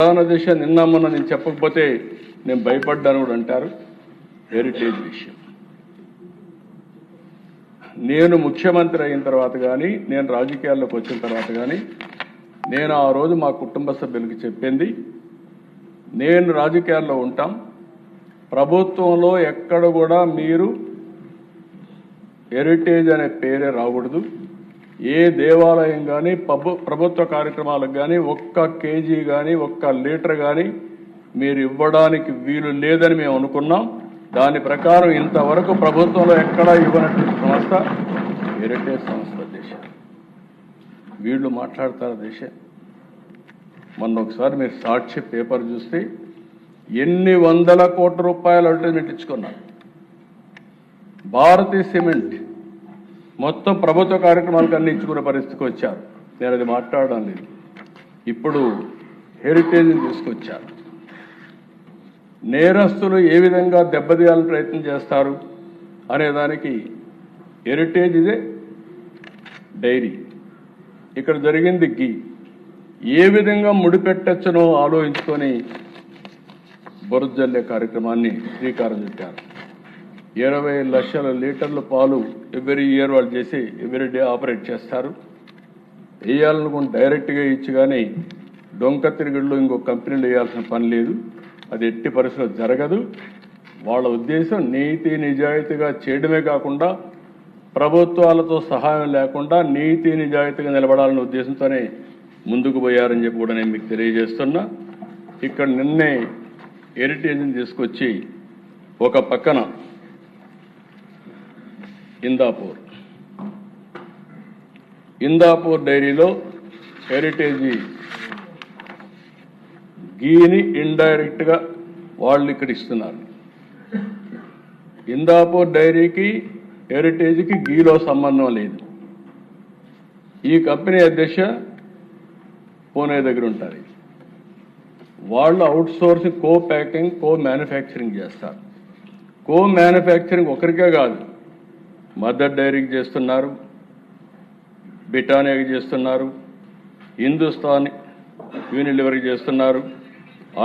ప్రధాన దిశ నిన్న మొన్న నేను చెప్పకపోతే నేను భయపడ్డాను కూడా అంటారు. హెరిటేజ్ విషయం నేను ముఖ్యమంత్రి అయిన తర్వాత కానీ నేను రాజకీయాల్లోకి వచ్చిన తర్వాత కానీ నేను ఆ రోజు మా కుటుంబ సభ్యులకి చెప్పింది, నేను రాజకీయాల్లో ఉంటాం, ప్రభుత్వంలో ఎక్కడ కూడా మీరు హెరిటేజ్ అనే పేరే రాకూడదు, ఏ దేవాలయం కానీ ప్రభుత్వ కార్యక్రమాలకు కానీ ఒక్క కేజీ కానీ ఒక్క లీటర్ కానీ మీరు ఇవ్వడానికి వీలు లేదని మేము అనుకున్నాం. దాని ప్రకారం ఇంతవరకు ప్రభుత్వంలో ఎక్కడా ఇవ్వనటువంటి సంస్థ హెరిటేజ్ సంస్థ. దేశ వీళ్ళు మాట్లాడతారు దేశ. మొన్న ఒకసారి మీరు సాక్షి పేపర్ చూస్తే ఎన్ని వందల కోట్ల రూపాయలు అడ్వర్టైజ్మెంట్ ఇచ్చుకున్నారు. భారతీయ సిమెంట్ మొత్తం ప్రభుత్వ కార్యక్రమాలకు అన్ని ఇచ్చుకునే పరిస్థితికి వచ్చారు. నేను అది మాట్లాడడం లేదు. ఇప్పుడు హెరిటేజ్ని తీసుకొచ్చారు. నేరస్తులు ఏ విధంగా దెబ్బతీయాలని ప్రయత్నం చేస్తారు అనేదానికి హెరిటేజ్ ఇదే డైరీ, ఇక్కడ జరిగింది గీ, ఏ విధంగా ముడిపెట్టచ్చునో ఆలోచించుకొని బొరజల్లే కార్యక్రమాన్ని శ్రీకారం చుట్టారు. 20 లక్షల లీటర్ల పాలు ఎవ్రీ ఇయర్ వాళ్ళు చేసి ఎవ్రీ డే ఆపరేట్ చేస్తారు. వేయాలనుకుని డైరెక్ట్గా ఇచ్చి కానీ డొంక తిరుగుళ్ళు ఇంకో కంపెనీలు వేయాల్సిన పని లేదు. అది ఎట్టి పరిస్థితుల్లో జరగదు. వాళ్ళ ఉద్దేశం నీతి నిజాయితీగా చేయడమే కాకుండా ప్రభుత్వాలతో సహాయం లేకుండా నీతి నిజాయితీగా నిలబడాలనే ఉద్దేశంతోనే ముందుకు పోయారని చెప్పి కూడా నేను మీకు తెలియజేస్తున్నా. ఇక్కడ నిన్నే హెరిటేజ్ని తీసుకొచ్చి ఒక పక్కన ఇందాపూర్ డైరీలో హెరిటేజ్ గీని ఇండైరెక్ట్గా వాళ్ళు ఇక్కడ ఇస్తున్నారు. ఇందాపూర్ డైరీకి హెరిటేజ్కి గీలో సంబంధం లేదు. ఈ కంపెనీ అధ్యక్ష పూణే దగ్గర ఉంటుంది. వాళ్ళు అవుట్ సోర్సింగ్, కో ప్యాకింగ్, కో మ్యానుఫ్యాక్చరింగ్ చేస్తారు. కో మ్యానుఫ్యాక్చరింగ్ ఒకరికే కాదు, మదర్ డైరీకి చేస్తున్నారు, బిటానియాకి చేస్తున్నారు, హిందుస్థాన్ యూనిలివర్కి చేస్తున్నారు,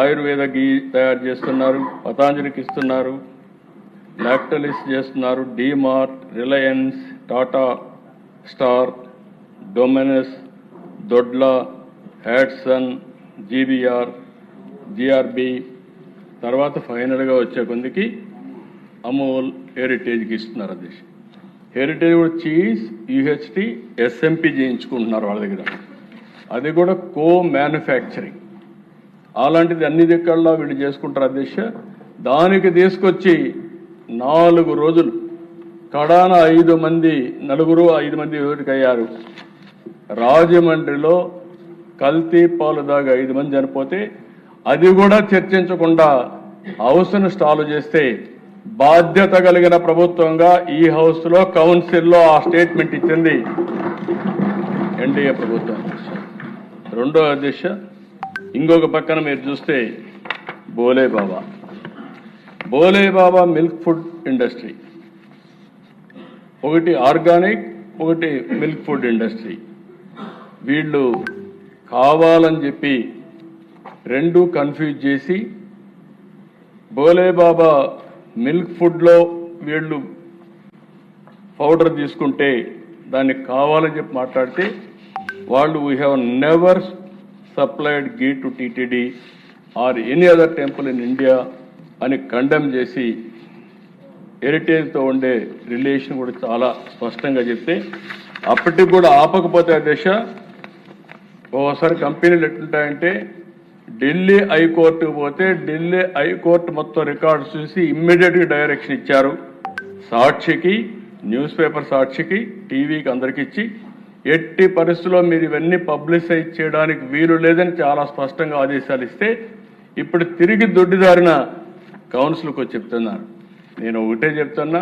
ఆయుర్వేద గీ తయారు చేస్తున్నారు, పతాంజలికి ఇస్తున్నారు, లాక్టలిస్ చేస్తున్నారు, DMart, Reliance, Tata star, Domino's, Dodla, Hatsun, GBR, GRB, తర్వాత ఫైనల్గా వచ్చే కొందికి అమూల్ హెరిటేజ్కి ఇస్తున్నారు. అది హెరిటేజ్ కూడా చీజ్, యూహెచ్టీ, ఎస్ఎంపి చేయించుకుంటున్నారు వాళ్ళ దగ్గర. అది కూడా కో మ్యానుఫ్యాక్చరింగ్. అలాంటిది అన్ని దిక్కల్లో వీళ్ళు చేసుకుంటారు అధ్యక్ష. దానికి తీసుకొచ్చి 4 రోజులు కడాన 5 మంది, 5 మంది అయ్యారు. రాజమండ్రిలో కల్తీ పాలు దాగా 5 మంది చనిపోతే అది కూడా చర్చించకుండా హౌస్ను స్టాల్ చేస్తే బాధ్యత కలిగిన ప్రభుత్వంగా ఈ హౌస్లో కౌన్సిల్లో ఆ స్టేట్మెంట్ ఇచ్చింది ఎన్డీఏ ప్రభుత్వం. రెండో అధ్యక్ష, ఇంకొక పక్కన మీరు చూస్తే బోలే బాబా మిల్క్ ఫుడ్ ఇండస్ట్రీ, ఒకటి ఆర్గానిక్, ఒకటి మిల్క్ ఫుడ్ ఇండస్ట్రీ. వీళ్ళు కావాలని చెప్పి రెండు కన్ఫ్యూజ్ చేసి బోలే బాబా మిల్క్ ఫుడ్లో వీళ్ళు పౌడర్ తీసుకుంటే దాన్ని కావాలని చెప్పి మాట్లాడితే వాళ్ళు we have never supplied ghee to TTD or any other temple in India అని కండెమ్ చేసి హెరిటేజ్తో ఉండే రిలేషన్ కూడా చాలా స్పష్టంగా చెప్తే అప్పటికి కూడా ఆపకపోతే అధ్యక్ష, ఓసారి కంపెనీలు ఎట్లుంటాయంటే ఢిల్లీ హైకోర్టుకు పోతే ఢిల్లీ హైకోర్టు మొత్తం రికార్డ్స్ చూసి ఇమ్మీడియట్గా డైరెక్షన్ ఇచ్చారు. సాక్షికి, న్యూస్ పేపర్ సాక్షికి, టీవీకి అందరికి ఇచ్చి ఎట్టి పరిస్థితుల్లో మీరు ఇవన్నీ పబ్లిసైజ్ చేయడానికి వీలు లేదని చాలా స్పష్టంగా ఆదేశాలు ఇస్తే ఇప్పుడు తిరిగి దొడ్డిదారిన కౌన్సిల్కి వచ్చి చెప్తున్నారు. నేను ఒకటే చెప్తున్నా,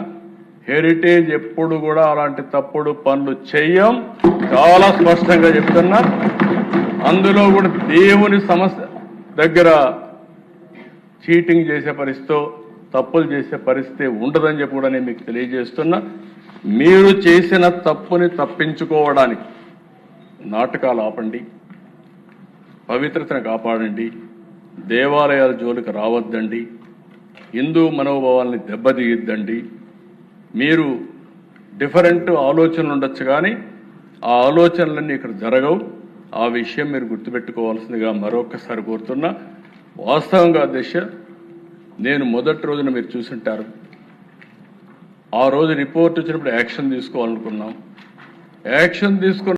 హెరిటేజ్ ఎప్పుడు కూడా అలాంటి తప్పుడు పనులు చెయ్యం, చాలా స్పష్టంగా చెప్తున్నా. అందులో కూడా దేవుని సమస్య దగ్గర చీటింగ్ చేసే పరిస్థితితో, తప్పులు చేసే పరిస్థితి ఉండదని చెప్పి కూడా నేను మీకు తెలియజేస్తున్నా. మీరు చేసిన తప్పుని తప్పించుకోవడానికి నాటకాలు ఆపండి, పవిత్రతను కాపాడండి, దేవాలయాల జోలికి రావద్దండి, హిందూ మనోభావాల్ని దెబ్బతీయద్దండి. మీరు డిఫరెంట్ ఆలోచనలు ఉండొచ్చు కానీ ఆ ఆలోచనలన్నీ ఇక్కడ జరగవు. ఆ విషయం మీరు గుర్తుపెట్టుకోవాల్సిందిగా మరొకసారి కోరుతున్నా. వాస్తవంగా అధ్యక్ష, నేను మొదటి రోజున మీరు చూసుంటారు, ఆ రోజు రిపోర్ట్ వచ్చినప్పుడు యాక్షన్ తీసుకోవాలనుకున్నాం. యాక్షన్ తీసుకున్న